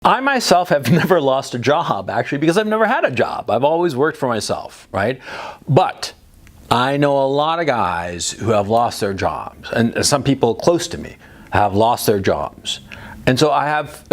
I myself have never lost a job, actually, because I've never had a job. I've always worked for myself, right? But I know a lot of guys who have lost their jobs, and some people close to me have lost their jobs. And so I have,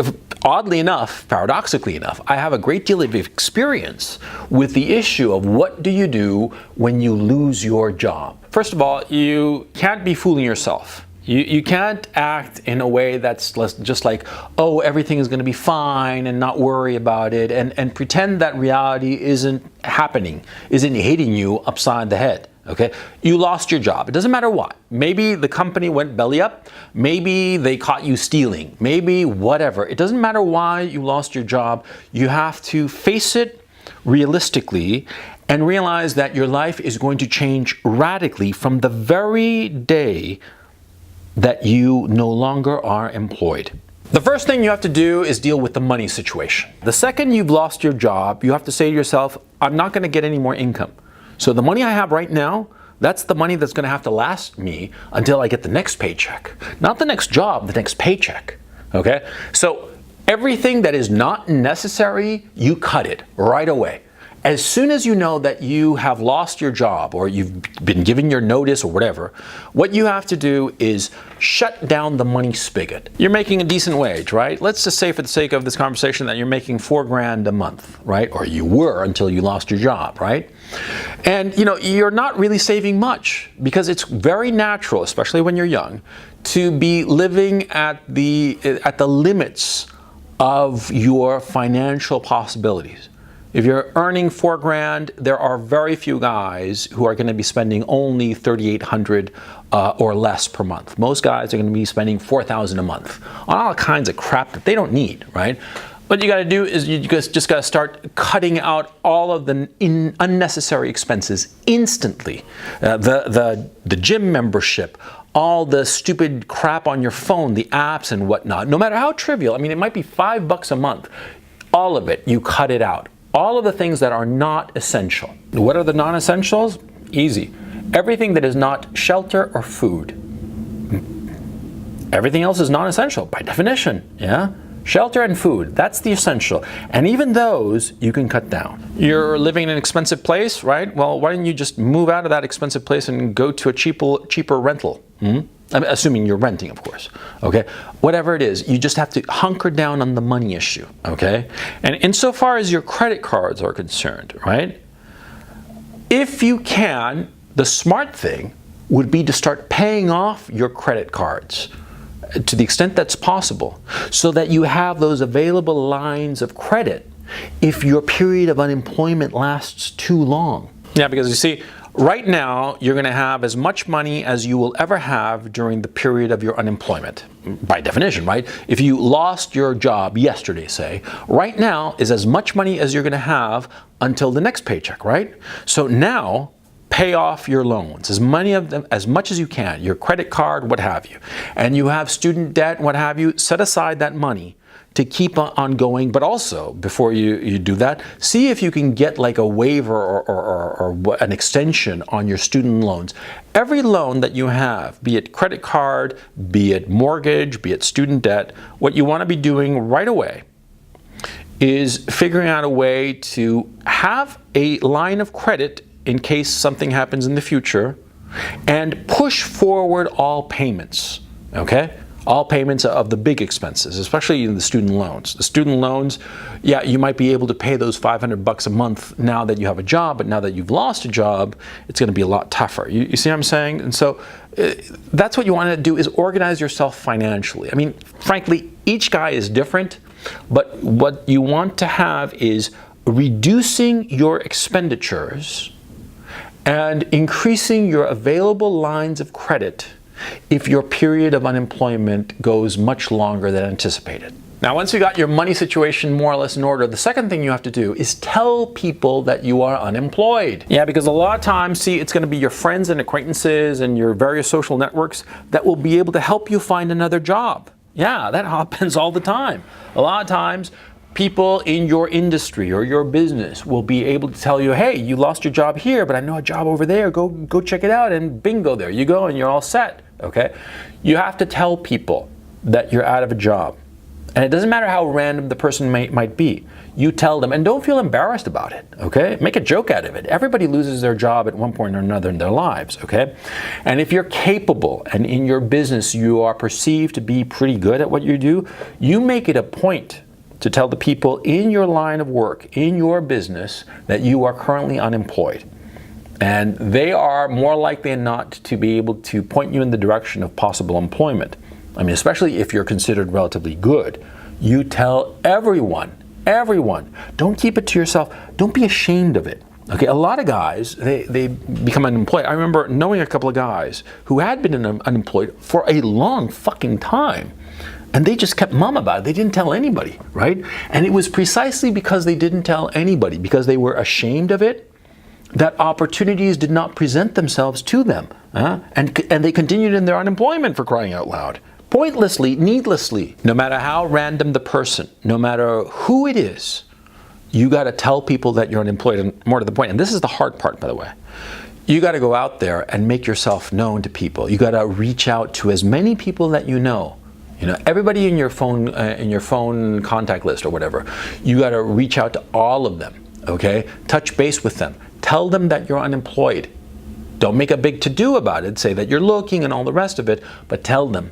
oddly enough, paradoxically enough, I have a great deal of experience with the issue of what do you do when you lose your job. First of all, you can't be fooling yourself. You can't act in a way that's just like, oh, everything is going to be fine and not worry about it and pretend that reality isn't happening, isn't hitting you upside the head. Okay, you lost your job. It doesn't matter what. Maybe the company went belly up. Maybe they caught you stealing. Maybe whatever. It doesn't matter why you lost your job. You have to face it realistically and realize that your life is going to change radically from the very day that you no longer are employed. The first thing you have to do is deal with the money situation. The second you've lost your job, you have to say to yourself, I'm not going to get any more income. So the money I have right now, that's the money that's going to have to last me until I get the next paycheck. Not the next job, the next paycheck. Okay? So everything that is not necessary, you cut it right away. As soon as you know that you have lost your job or you've been given your notice or whatever, what you have to do is shut down the money spigot. You're making a decent wage, right? Let's just say for the sake of this conversation that you're making $4,000 a month, right? Or you were until you lost your job, right? And you're not really saving much because it's very natural, especially when you're young, to be living at the limits of your financial possibilities. If you're earning $4,000, there are very few guys who are going to be spending only $3,800 or less per month. Most guys are going to be spending $4,000 a month on all kinds of crap that they don't need, right? What you got to do is you just got to start cutting out all of the unnecessary expenses instantly. The gym membership, all the stupid crap on your phone, the apps and whatnot, no matter how trivial. I mean, it might be $5 a month. All of it, you cut it out. All of the things that are not essential. What are the non-essentials? Easy. Everything that is not shelter or food. Everything else is non-essential by definition, yeah? Shelter and food, that's the essential. And even those you can cut down. You're living in an expensive place, right? Well, why don't you just move out of that expensive place and go to a cheaper rental? I'm assuming you're renting, of course, okay? Whatever it is, you just have to hunker down on the money issue, okay? And insofar as your credit cards are concerned, right? If you can, the smart thing would be to start paying off your credit cards to the extent that's possible so that you have those available lines of credit if your period of unemployment lasts too long. Yeah, because you see, right now, you're going to have as much money as you will ever have during the period of your unemployment. By definition, right? If you lost your job yesterday, say, right now is as much money as you're going to have until the next paycheck, right? So now, pay off your loans, as much as you can, your credit card, what have you. And you have student debt, what have you, set aside that money to keep on going, but also, before you do that, see if you can get like a waiver or an extension on your student loans. Every loan that you have, be it credit card, be it mortgage, be it student debt, what you want to be doing right away is figuring out a way to have a line of credit in case something happens in the future and push forward all payments, okay? All payments of the big expenses, especially in the student loans. The student loans, yeah, you might be able to pay those $500 a month now that you have a job, but now that you've lost a job, it's going to be a lot tougher. You see what I'm saying? And so that's what you want to do, is organize yourself financially. I mean, frankly, each guy is different, but what you want to have is reducing your expenditures and increasing your available lines of credit if your period of unemployment goes much longer than anticipated. Now, once you got your money situation more or less in order, the second thing you have to do is tell people that you are unemployed. Yeah, because a lot of times, see, it's going to be your friends and acquaintances and your various social networks that will be able to help you find another job. Yeah, that happens all the time. A lot of times, people in your industry or your business will be able to tell you, hey, you lost your job here, but I know a job over there. Go check it out, and bingo, there you go, and you're all set, okay? You have to tell people that you're out of a job. And it doesn't matter how random the person might be. You tell them, and don't feel embarrassed about it, okay? Make a joke out of it. Everybody loses their job at one point or another in their lives, okay? And if you're capable and in your business you are perceived to be pretty good at what you do, you make it a point to tell the people in your line of work, in your business, that you are currently unemployed. And they are more likely than not to be able to point you in the direction of possible employment. I mean, especially if you're considered relatively good. You tell everyone. Don't keep it to yourself. Don't be ashamed of it. Okay, a lot of guys, they become unemployed. I remember knowing a couple of guys who had been unemployed for a long fucking time. And they just kept mum about it. They didn't tell anybody, right? And it was precisely because they didn't tell anybody, because they were ashamed of it, that opportunities did not present themselves to them. And they continued in their unemployment, for crying out loud. Pointlessly, needlessly. No matter how random the person, no matter who it is, you got to tell people that you're unemployed. And more to the point, and this is the hard part, by the way, you got to go out there and make yourself known to people. You got to reach out to as many people that you know. You know, everybody in your phone contact list or whatever. You got to reach out to all of them. Okay, touch base with them. Tell them that you're unemployed. Don't make a big to-do about it. Say that you're looking and all the rest of it, but tell them.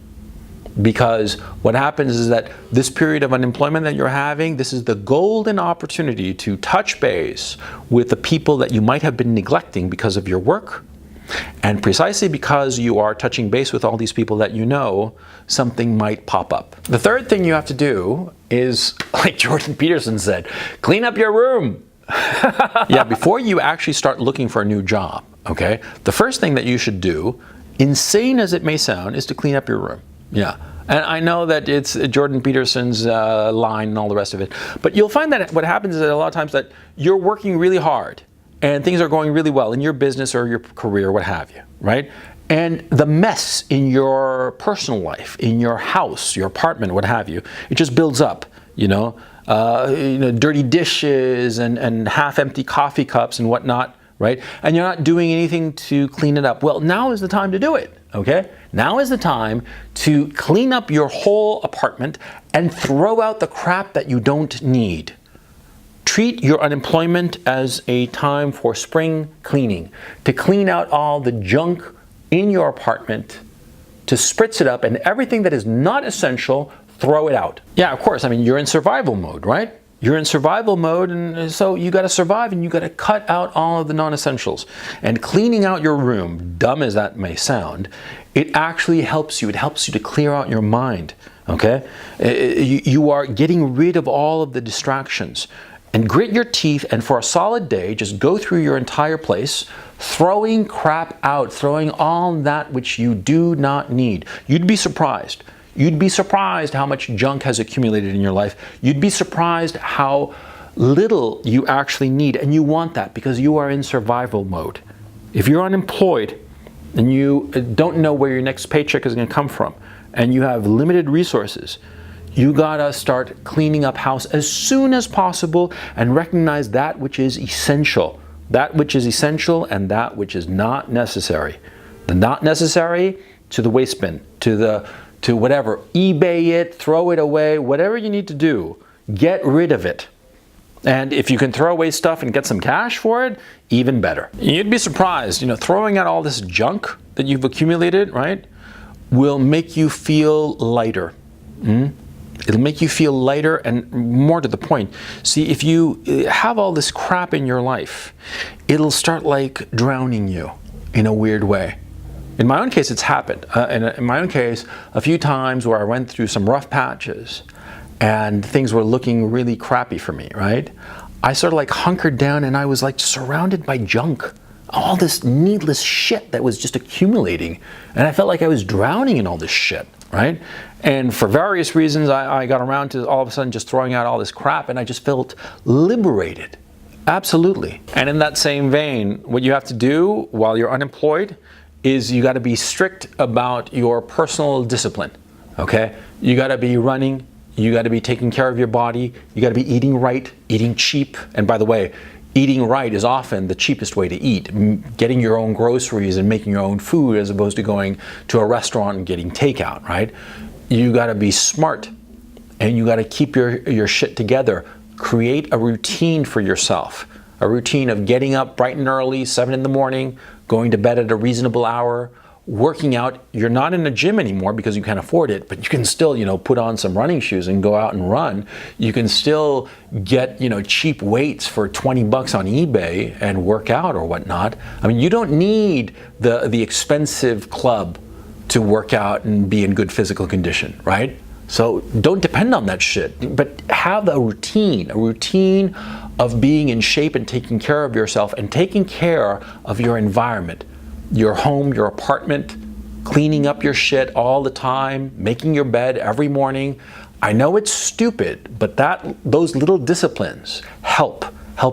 Because what happens is that this period of unemployment that you're having, this is the golden opportunity to touch base with the people that you might have been neglecting because of your work. And precisely because you are touching base with all these people that you know, something might pop up. The third thing you have to do is, like Jordan Peterson said, clean up your room. Yeah, before you actually start looking for a new job, okay, the first thing that you should do, insane as it may sound, is to clean up your room. Yeah, and I know that it's Jordan Peterson's line and all the rest of it, but you'll find that what happens is that a lot of times that you're working really hard and things are going really well in your business or your career, what have you, right? And the mess in your personal life, in your house, your apartment, what have you, it just builds up, dirty dishes and half-empty coffee cups and whatnot, right? And you're not doing anything to clean it up. Well, now is the time to do it, okay? Now is the time to clean up your whole apartment and throw out the crap that you don't need. Treat your unemployment as a time for spring cleaning, to clean out all the junk in your apartment, to spritz it up, and everything that is not essential, throw it out. Yeah, of course, I mean, you're in survival mode, right? You're in survival mode, and so you got to survive, and you got to cut out all of the non-essentials. And cleaning out your room, dumb as that may sound, it actually helps you. It helps you to clear out your mind, okay? You are getting rid of all of the distractions. And grit your teeth, and for a solid day, just go through your entire place, throwing crap out, throwing all that which you do not need. You'd be surprised. You'd be surprised how much junk has accumulated in your life. You'd be surprised how little you actually need, and you want that because you are in survival mode. If you're unemployed and you don't know where your next paycheck is going to come from, and you have limited resources, you gotta start cleaning up house as soon as possible and recognize that which is essential. That which is essential and that which is not necessary. The not necessary, to the waste bin, to whatever. eBay it, throw it away, whatever you need to do, get rid of it. And if you can throw away stuff and get some cash for it, even better. You'd be surprised, throwing out all this junk that you've accumulated, right, will make you feel lighter. It'll make you feel lighter, and more to the point. See, if you have all this crap in your life, it'll start like drowning you in a weird way. In my own case, it's happened. In my own case, a few times where I went through some rough patches and things were looking really crappy for me, right? I sort of like hunkered down and I was like surrounded by junk. All this needless shit that was just accumulating. And I felt like I was drowning in all this shit, right? And for various reasons, I got around to all of a sudden just throwing out all this crap, and I just felt liberated. Absolutely. And in that same vein, what you have to do while you're unemployed is you got to be strict about your personal discipline, okay? You got to be running, you got to be taking care of your body, you got to be eating right, eating cheap. And by the way, eating right is often the cheapest way to eat. Getting your own groceries and making your own food as opposed to going to a restaurant and getting takeout, right? You got to be smart. and you got to keep your shit together. Create a routine for yourself. A routine of getting up bright and early, 7 in the morning, going to bed at a reasonable hour, working out. You're not in a gym anymore because you can't afford it, but you can still, put on some running shoes and go out and run. You can still get, cheap weights for $20 on eBay and work out or whatnot. I mean, you don't need the expensive club to work out and be in good physical condition, right? So don't depend on that shit, but have a routine of being in shape and taking care of yourself and taking care of your environment, your home, your apartment, cleaning up your shit all the time, making your bed every morning. I know it's stupid, but those little disciplines help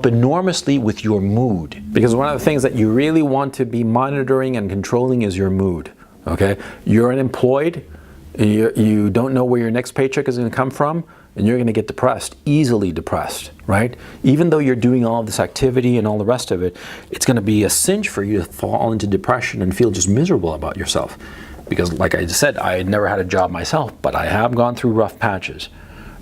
enormously with your mood. Because one of the things that you really want to be monitoring and controlling is your mood, okay? You're unemployed, you don't know where your next paycheck is going to come from, and you're going to get depressed, easily depressed, right? Even though you're doing all this activity and all the rest of it, it's going to be a cinch for you to fall into depression and feel just miserable about yourself. Because like I just said, I had never had a job myself, but I have gone through rough patches,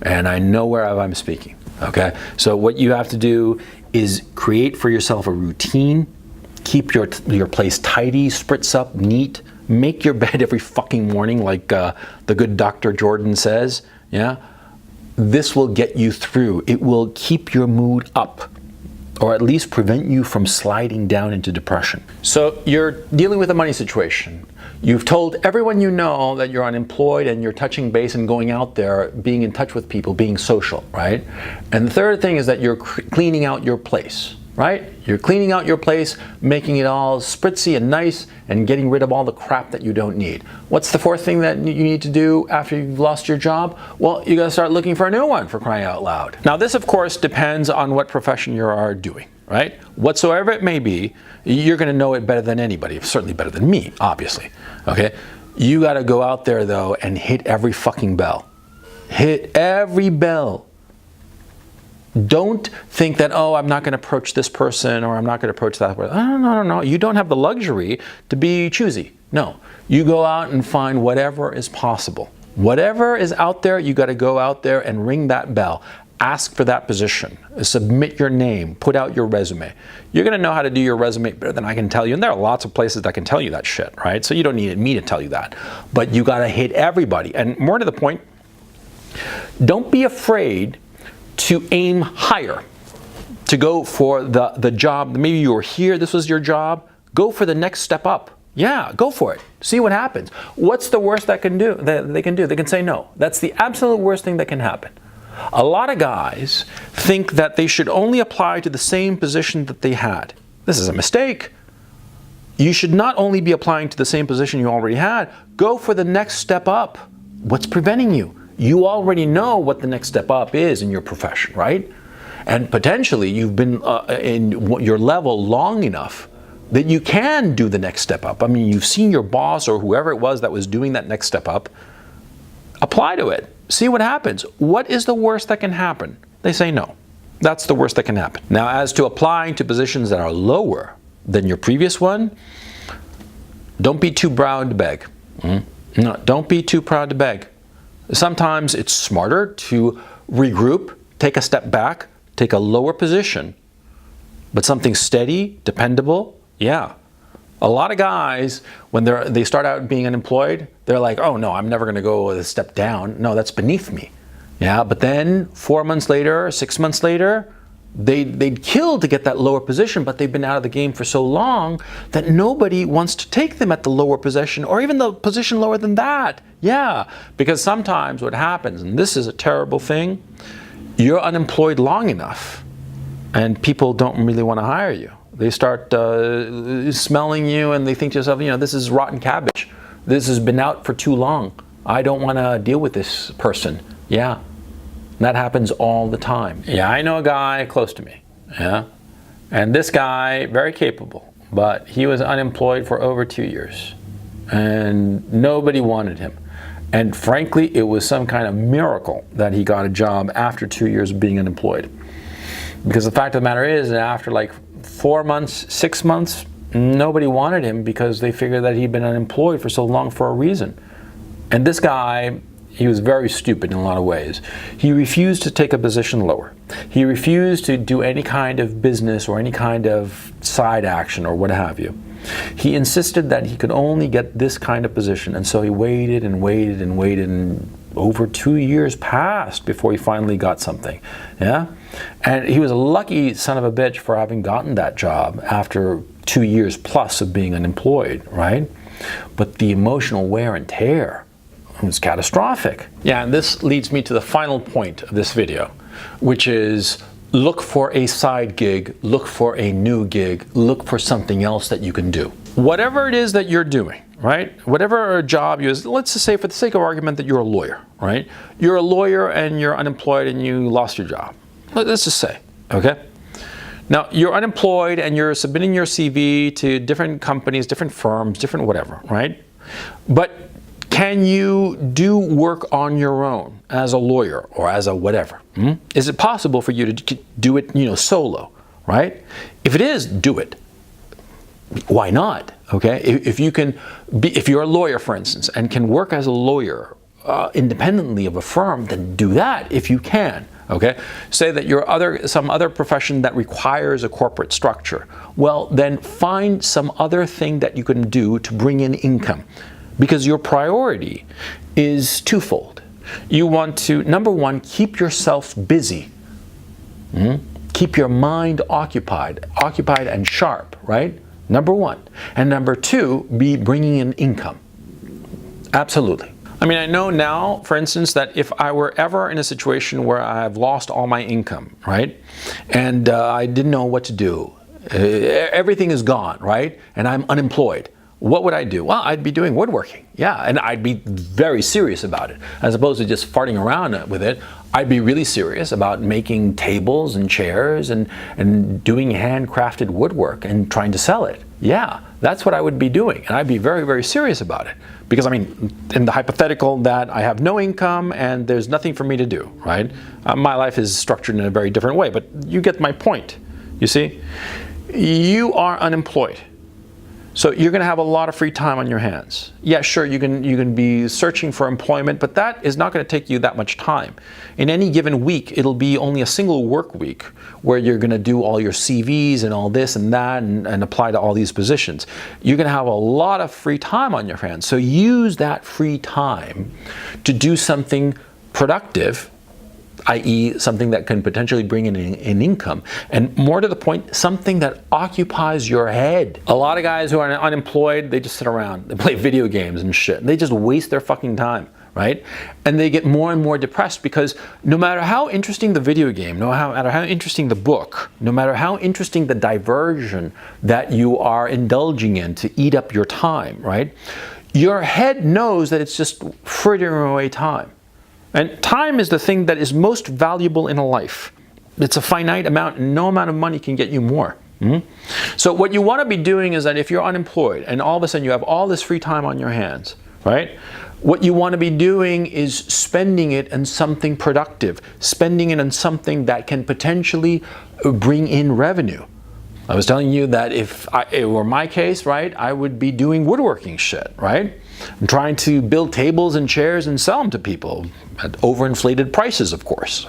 and I know where I'm speaking, okay? So what you have to do is create for yourself a routine, keep your place tidy, spritz up, neat, make your bed every fucking morning like the good Dr. Jordan says, yeah? This will get you through. It will keep your mood up, or at least prevent you from sliding down into depression. So you're dealing with a money situation. You've told everyone you know that you're unemployed and you're touching base and going out there, being in touch with people, being social, right? And the third thing is that you're cleaning out your place, right? You're cleaning out your place, making it all spritzy and nice, and getting rid of all the crap that you don't need. What's the fourth thing that you need to do after you've lost your job? Well, you gotta start looking for a new one, for crying out loud. Now this of course depends on what profession you are doing, right? Whatsoever it may be, you're gonna know it better than anybody, certainly better than me, obviously, okay? You gotta go out there though and hit every fucking bell. Hit every bell. Don't think that, oh, I'm not going to approach this person or I'm not going to approach that person. No. You don't have the luxury to be choosy. No. You go out and find whatever is possible. Whatever is out there, you got to go out there and ring that bell. Ask for that position. Submit your name. Put out your resume. You're going to know how to do your resume better than I can tell you. And there are lots of places that can tell you that shit, right? So you don't need me to tell you that. But you got to hit everybody. And more to the point, don't be afraid to aim higher, to go for the job. Maybe you were here, this was your job. Go for the next step up. Yeah, go for it. See what happens. What's the worst that they can do? They can say no. That's the absolute worst thing that can happen. A lot of guys think that they should only apply to the same position that they had. This is a mistake. You should not only be applying to the same position you already had, go for the next step up. What's preventing you? You already know what the next step up is in your profession, right? And potentially you've been in your level long enough that you can do the next step up. I mean, you've seen your boss or whoever it was that was doing that next step up. Apply to it. See what happens. What is the worst that can happen? They say no. That's the worst that can happen. Now, as to applying to positions that are lower than your previous one, don't be too proud to beg. No, don't be too proud to beg. Sometimes it's smarter to regroup, take a step back, take a lower position, but something steady, dependable, yeah. A lot of guys, when they start out being unemployed, they're like, oh no, I'm never gonna go a step down. No, that's beneath me. Yeah, but then 4 months later, 6 months later, they'd kill to get that lower position, but they've been out of the game for so long that nobody wants to take them at the lower position or even the position lower than that. Yeah, because sometimes what happens, and this is a terrible thing, you're unemployed long enough and people don't really want to hire you. They start smelling you and they think to yourself, this is rotten cabbage. This has been out for too long. I don't want to deal with this person. Yeah. That happens all the time. Yeah, I know a guy close to me, yeah? And this guy, very capable, but he was unemployed for over 2 years. And nobody wanted him. And frankly, it was some kind of miracle that he got a job after 2 years of being unemployed. Because the fact of the matter is that after like 4 months, 6 months, nobody wanted him because they figured that he'd been unemployed for so long for a reason. And this guy, He was very stupid in a lot of ways. He refused to take a position lower. He refused to do any kind of business or any kind of side action or what have you. He insisted that he could only get this kind of position, and so he waited and waited and waited, and over 2 years passed before he finally got something. Yeah? And he was a lucky son of a bitch for having gotten that job after 2 years plus of being unemployed, right? But the emotional wear and tear was catastrophic. Yeah, and this leads me to the final point of this video, which is look for a side gig, look for a new gig, look for something else that you can do. Whatever it is that you're doing, right? Whatever job you is, let's just say for the sake of argument that you're a lawyer, right? You're a lawyer and you're unemployed and you lost your job. Let's just say, okay? Now, you're unemployed and you're submitting your CV to different companies, different firms, different whatever, right? But can you do work on your own as a lawyer or as a whatever? Is it possible for you to do it, solo, right? If it is, do it. Why not? Okay, if you're a lawyer, for instance, and can work as a lawyer independently of a firm, then do that if you can. Okay, say that you're some other profession that requires a corporate structure. Well, then find some other thing that you can do to bring in income, because your priority is twofold. You want to, number one, keep yourself busy. Keep your mind occupied and sharp, right? Number one. And number two, be bringing in income. Absolutely. I mean, I know now, for instance, that if I were ever in a situation where I've lost all my income, right, and I didn't know what to do, everything is gone, right, and I'm unemployed, what would I do? Well, I'd be doing woodworking, yeah, and I'd be very serious about it. As opposed to just farting around with it, I'd be really serious about making tables and chairs and doing handcrafted woodwork and trying to sell it. Yeah, that's what I would be doing, and I'd be very, very serious about it. Because, I mean, in the hypothetical that I have no income and there's nothing for me to do, right? My life is structured in a very different way, but you get my point, you see? You are unemployed. So you're going to have a lot of free time on your hands. Yeah, sure, you can be searching for employment, but that is not going to take you that much time. In any given week, it'll be only a single work week where you're going to do all your CVs and all this and that and apply to all these positions. You're going to have a lot of free time on your hands. So use that free time to do something productive, i.e. something that can potentially bring in an income, and more to the point, something that occupies your head. A lot of guys who are unemployed, they just sit around, they play video games and shit, and they just waste their fucking time, right? And they get more and more depressed because no matter how interesting the video game, no matter how interesting the book, no matter how interesting the diversion that you are indulging in to eat up your time, right? Your head knows that it's just frittering away time. And time is the thing that is most valuable in a life. It's a finite amount, and no amount of money can get you more. So what you want to be doing is that if you're unemployed and all of a sudden you have all this free time on your hands, right? What you want to be doing is spending it on something productive, spending it on something that can potentially bring in revenue. I was telling you that if it were my case, right, I would be doing woodworking shit, right? I'm trying to build tables and chairs and sell them to people at overinflated prices, of course.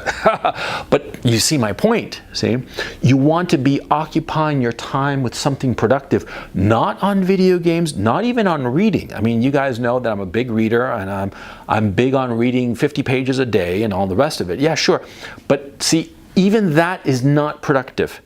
But you see my point, see? You want to be occupying your time with something productive, not on video games, not even on reading. I mean, you guys know that I'm a big reader, and I'm big on reading 50 pages a day and all the rest of it. Yeah, sure. But see, even that is not productive,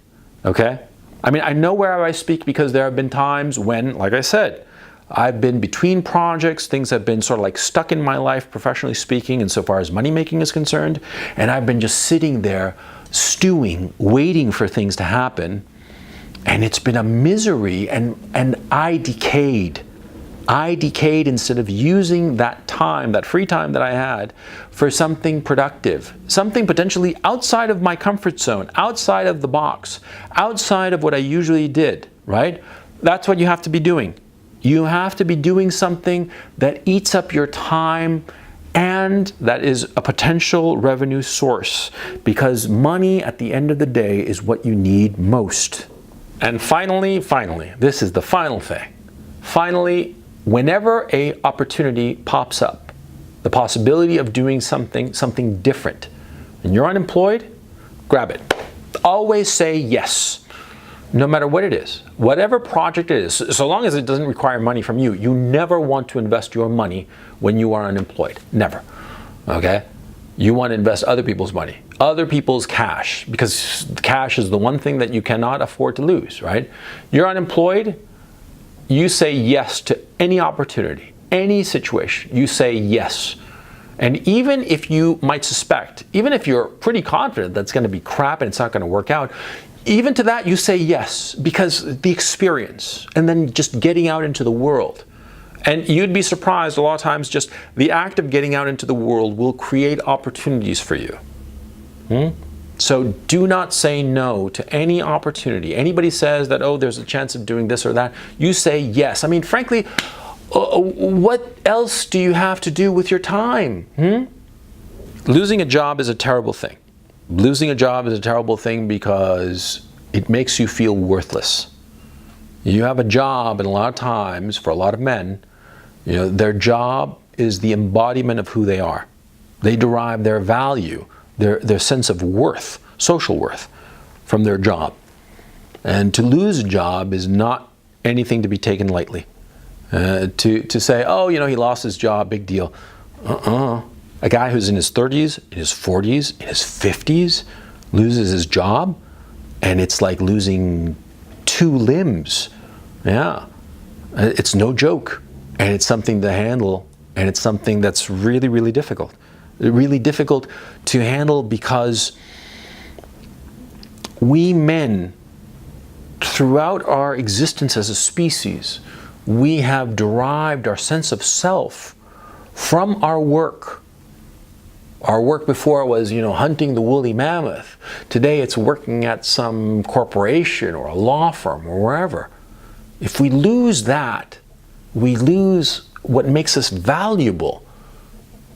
okay? I mean, I know where I speak because there have been times when, like I said, I've been between projects, things have been sort of like stuck in my life, professionally speaking, and so far as money making is concerned, and I've been just sitting there stewing, waiting for things to happen, and it's been a misery, and I decayed. I decayed instead of using that time, that free time that I had, for something productive, something potentially outside of my comfort zone, outside of the box, outside of what I usually did, right? That's what you have to be doing. You have to be doing something that eats up your time and that is a potential revenue source, because money at the end of the day is what you need most. And finally, this is the final thing. Finally, whenever an opportunity pops up, the possibility of doing something different, and you're unemployed, grab it. Always say yes, no matter what it is, whatever project it is, so long as it doesn't require money from you. You never want to invest your money when you are unemployed, never, okay? You want to invest other people's money, other people's cash, because cash is the one thing that you cannot afford to lose, right? You're unemployed, you say yes to any opportunity, any situation, you say yes. And even if you might suspect, even if you're pretty confident that's going to be crap and it's not going to work out, even to that you say yes, because the experience and then just getting out into the world. And you'd be surprised, a lot of times just the act of getting out into the world will create opportunities for you. So do not say no to any opportunity. Anybody says that, oh, there's a chance of doing this or that, you say yes. I mean, frankly, what else do you have to do with your time? Losing a job is a terrible thing. Losing a job is a terrible thing because it makes you feel worthless. You have a job, and a lot of times, for a lot of men, you know, their job is the embodiment of who they are. They derive their value, their sense of worth, social worth, from their job. And to lose a job is not anything to be taken lightly. To say, oh, you know, he lost his job, big deal. A guy who's in his 30s, in his 40s, in his 50s, loses his job, and it's like losing 2 limbs. Yeah, it's no joke. And it's something to handle, and it's something that's really, really difficult. Really difficult to handle because we men, throughout our existence as a species, we have derived our sense of self from our work. Our work before was, you know, hunting the woolly mammoth. Today it's working at some corporation or a law firm or wherever. If we lose that, we lose what makes us valuable.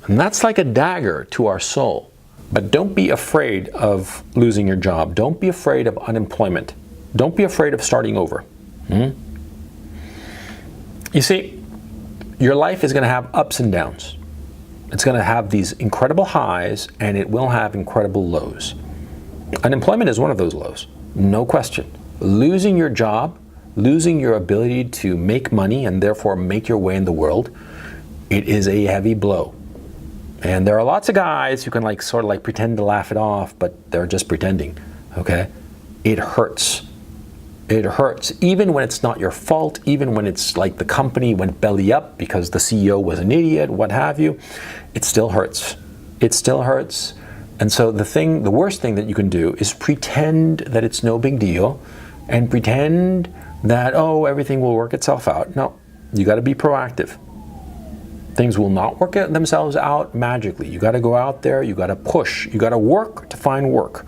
And that's like a dagger to our soul. But don't be afraid of losing your job. Don't be afraid of unemployment. Don't be afraid of starting over. You see, your life is going to have ups and downs. It's going to have these incredible highs, and it will have incredible lows. Unemployment is one of those lows, no question. Losing your job, losing your ability to make money and therefore make your way in the world, it is a heavy blow. And there are lots of guys who can sort of pretend to laugh it off, but they're just pretending, okay? It hurts. It hurts, even when it's not your fault, even when it's like the company went belly up because the CEO was an idiot, what have you. It still hurts. It still hurts. And so the worst thing that you can do is pretend that it's no big deal and pretend that, oh, everything will work itself out. No, you got to be proactive. Things will not work themselves out magically. You got to go out there, you got to push, you got to work to find work.